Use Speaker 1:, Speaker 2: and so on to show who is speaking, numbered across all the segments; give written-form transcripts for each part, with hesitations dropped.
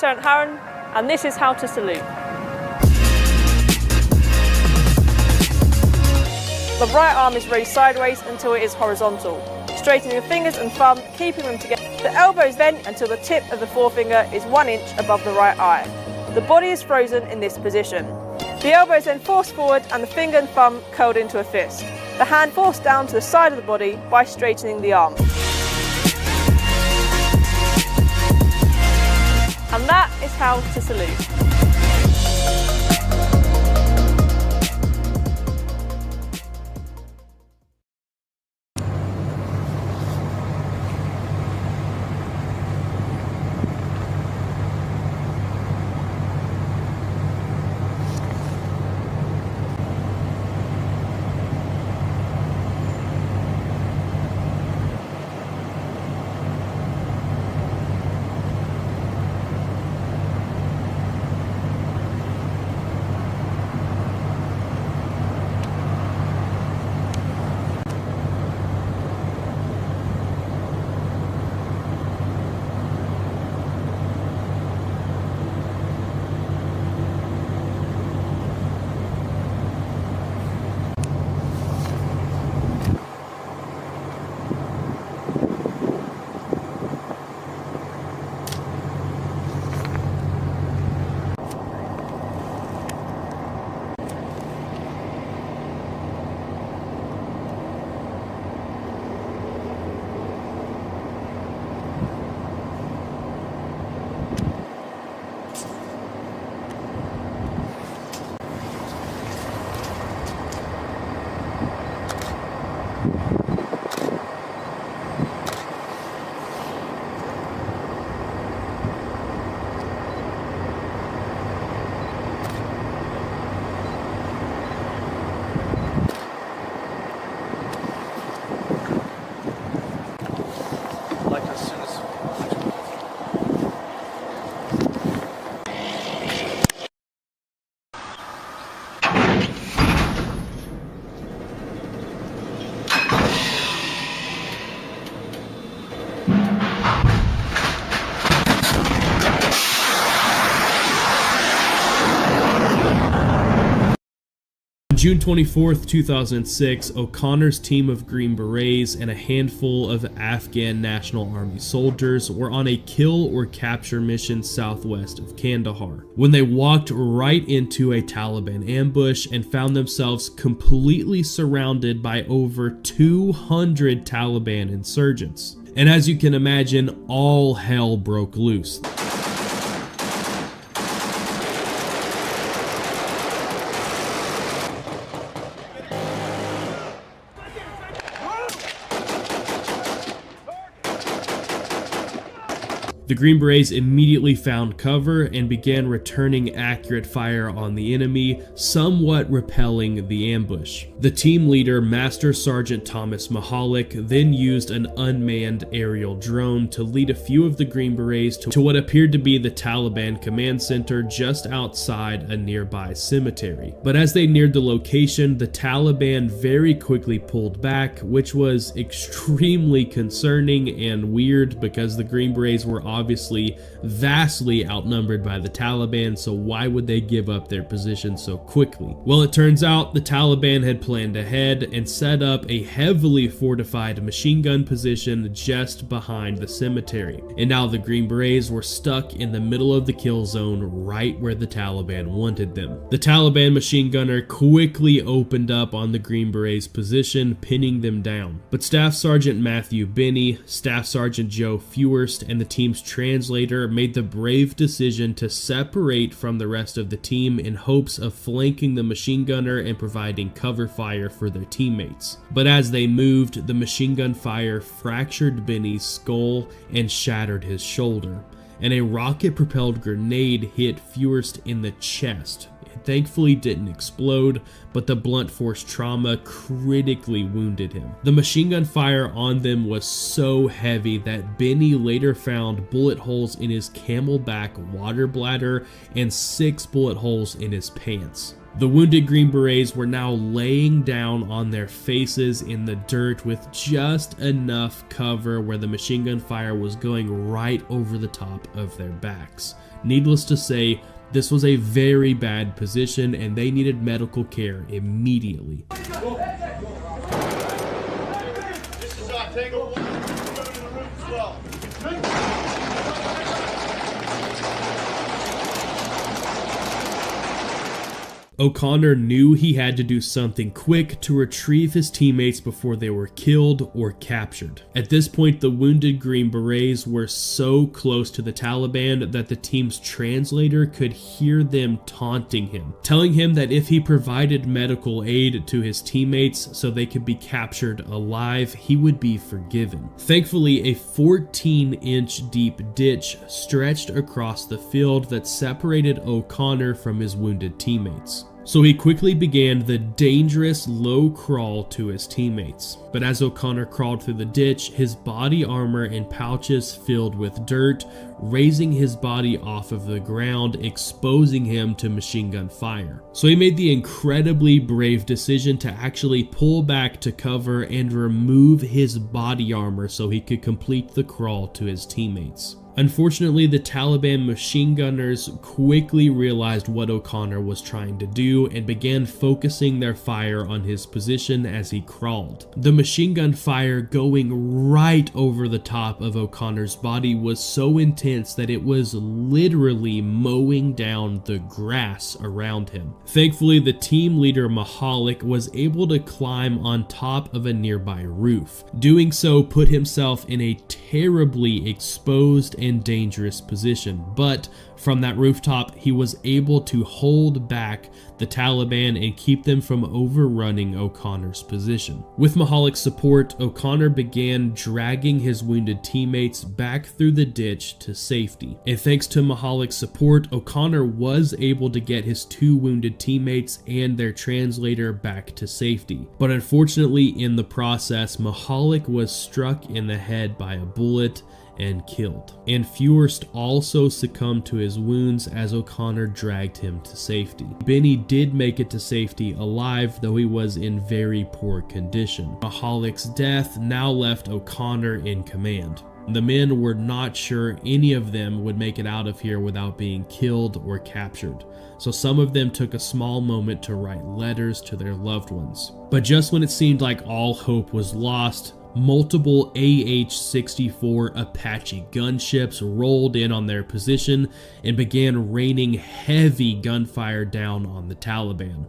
Speaker 1: Lieutenant Harron, and this is how to salute. The right arm is raised sideways until it is horizontal, straightening the fingers and thumb, keeping them together. The elbow is bent until the tip of the forefinger is 1 inch above the right eye. The body is frozen in this position. The elbow is then forced forward and the finger and thumb curled into a fist. The hand forced down to the side of the body by straightening the arm. And that is how to salute.
Speaker 2: June 24th, 2006, O'Connor's team of Green Berets and a handful of Afghan National Army soldiers were on a kill or capture mission southwest of Kandahar when they walked right into a Taliban ambush and found themselves completely surrounded by over 200 Taliban insurgents. And as you can imagine, all hell broke loose. The Green Berets immediately found cover and began returning accurate fire on the enemy, somewhat repelling the ambush. The team leader, Master Sergeant Thomas Mahalik, then used an unmanned aerial drone to lead a few of the Green Berets to what appeared to be the Taliban command center just outside a nearby cemetery. But as they neared the location, the Taliban very quickly pulled back, which was extremely concerning and weird because the Green Berets were obviously vastly outnumbered by the Taliban, so why would they give up their position so quickly? Well, it turns out the Taliban had planned ahead and set up a heavily fortified machine gun position just behind the cemetery, and now the Green Berets were stuck in the middle of the kill zone right where the Taliban wanted them. The Taliban machine gunner quickly opened up on the Green Berets position, pinning them down, but Staff Sergeant Matthew Binney, Staff Sergeant Joe Fewhurst, and the team's translator made the brave decision to separate from the rest of the team in hopes of flanking the machine gunner and providing cover fire for their teammates. But as they moved, the machine gun fire fractured Binney's skull and shattered his shoulder, and a rocket-propelled grenade hit Fewhurst in the chest. It thankfully didn't explode, but the blunt force trauma critically wounded him. The machine gun fire on them was so heavy that Binney later found bullet holes in his camelback water bladder and 6 bullet holes in his pants. The wounded Green Berets were now laying down on their faces in the dirt with just enough cover where the machine gun fire was going right over the top of their backs. Needless to say, this was a very bad position and they needed medical care immediately.
Speaker 3: This is Tango 1. Go to the roof as well.
Speaker 2: O'Connor knew he had to do something quick to retrieve his teammates before they were killed or captured. At this point, the wounded Green Berets were so close to the Taliban that the team's translator could hear them taunting him, telling him that if he provided medical aid to his teammates so they could be captured alive, he would be forgiven. Thankfully, a 14-inch deep ditch stretched across the field that separated O'Connor from his wounded teammates. So he quickly began the dangerous low crawl to his teammates. But as O'Connor crawled through the ditch, his body armor and pouches filled with dirt, raising his body off of the ground, exposing him to machine gun fire. So he made the incredibly brave decision to actually pull back to cover and remove his body armor so he could complete the crawl to his teammates. Unfortunately, the Taliban machine gunners quickly realized what O'Connor was trying to do and began focusing their fire on his position as he crawled. The machine gun fire going right over the top of O'Connor's body was so intense that it was literally mowing down the grass around him. Thankfully, the team leader Mahalik was able to climb on top of a nearby roof. Doing so put himself in a terribly exposed and dangerous position, but from that rooftop he was able to hold back the Taliban and keep them from overrunning O'Connor's position. With Mahalik's support, O'Connor began dragging his wounded teammates back through the ditch to safety. And thanks to Mahalik's support, O'Connor was able to get his 2 wounded teammates and their translator back to safety. But unfortunately, in the process, Mahalik was struck in the head by a bullet and killed. And Fewhurst also succumbed to his wounds as O'Connor dragged him to safety. Benny did make it to safety alive, though he was in very poor condition. Mahalik's death now left O'Connor in command. The men were not sure any of them would make it out of here without being killed or captured, so some of them took a small moment to write letters to their loved ones. But just when it seemed like all hope was lost, multiple AH-64 Apache gunships rolled in on their position and began raining heavy gunfire down on the Taliban.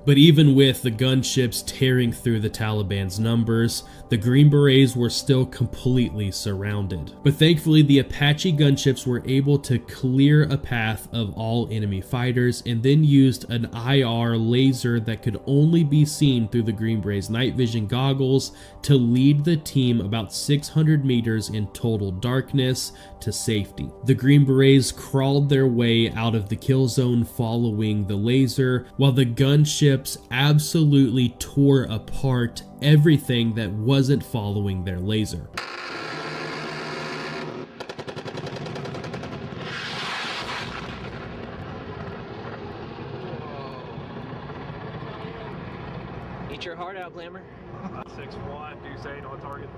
Speaker 2: But even with the gunships tearing through the Taliban's numbers, the Green Berets were still completely surrounded. But thankfully, the Apache gunships were able to clear a path of all enemy fighters and then used an IR laser that could only be seen through the Green Berets' night vision goggles to lead the team about 600 meters in total darkness to safety. The Green Berets crawled their way out of the kill zone following the laser, while the gunships absolutely tore apart everything that wasn't following their laser.
Speaker 4: Eat your heart out, Glamour.
Speaker 5: 6-1, Deuce 8 on target.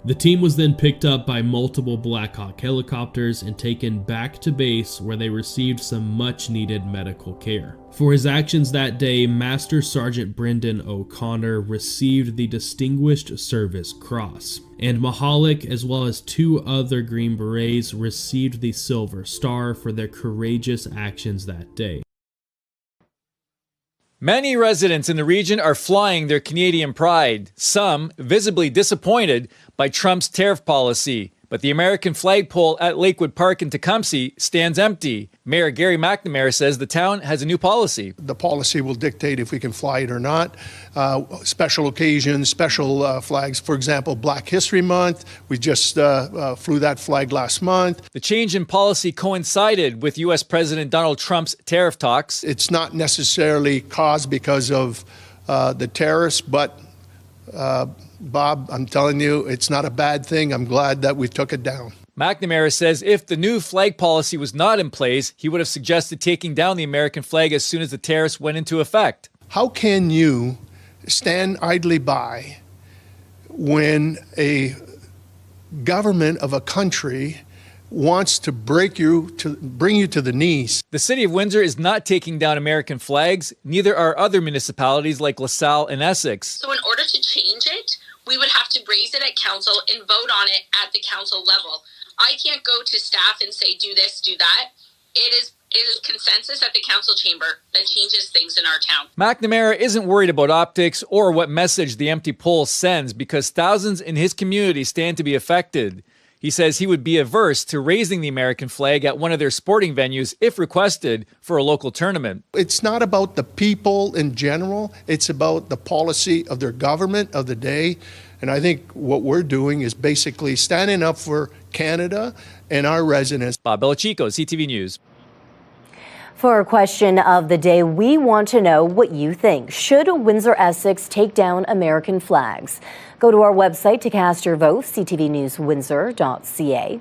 Speaker 2: The team was then picked up by multiple Black Hawk helicopters and taken back to base where they received some much needed medical care. For his actions that day, Master Sergeant Brendan O'Connor received the Distinguished Service Cross, and Mahalik, as well as 2 other Green Berets, received the Silver Star for their courageous actions that day.
Speaker 6: Many residents in the region are flying their Canadian pride, some visibly disappointed by Trump's tariff policy. But the American flagpole at Lakewood Park in Tecumseh stands empty. Mayor Gary McNamara says the town has a new policy.
Speaker 7: The policy will dictate if we can fly it or not. Special occasions, special flags. For example, Black History Month. We just flew that flag last month.
Speaker 6: The change in policy coincided with U.S. President Donald Trump's tariff talks.
Speaker 7: It's not necessarily caused because of the tariffs, but Bob, I'm telling you, it's not a bad thing. I'm glad that we took it down.
Speaker 6: McNamara says if the new flag policy was not in place, he would have suggested taking down the American flag as soon as the tariffs went into effect.
Speaker 7: How can you stand idly by when a government of a country wants to bring you to the knees?
Speaker 6: The city of Windsor is not taking down American flags. Neither are other municipalities like LaSalle and Essex.
Speaker 8: So in order to change it, we would have to raise it at council and vote on it at the council level. I can't go to staff and say, do this, do that. It is consensus at the council chamber that changes things in our town.
Speaker 6: McNamara isn't worried about optics or what message the empty pole sends because thousands in his community stand to be affected. He says he would be averse to raising the American flag at one of their sporting venues if requested for a local tournament.
Speaker 7: It's not about the people in general. It's about the policy of their government of the day. And I think what we're doing is basically standing up for Canada and our residents.
Speaker 6: Bob Belichico, CTV News.
Speaker 9: For our question of the day, we want to know what you think. Should Windsor Essex take down American flags? Go to our website to cast your vote, ctvnewswindsor.ca.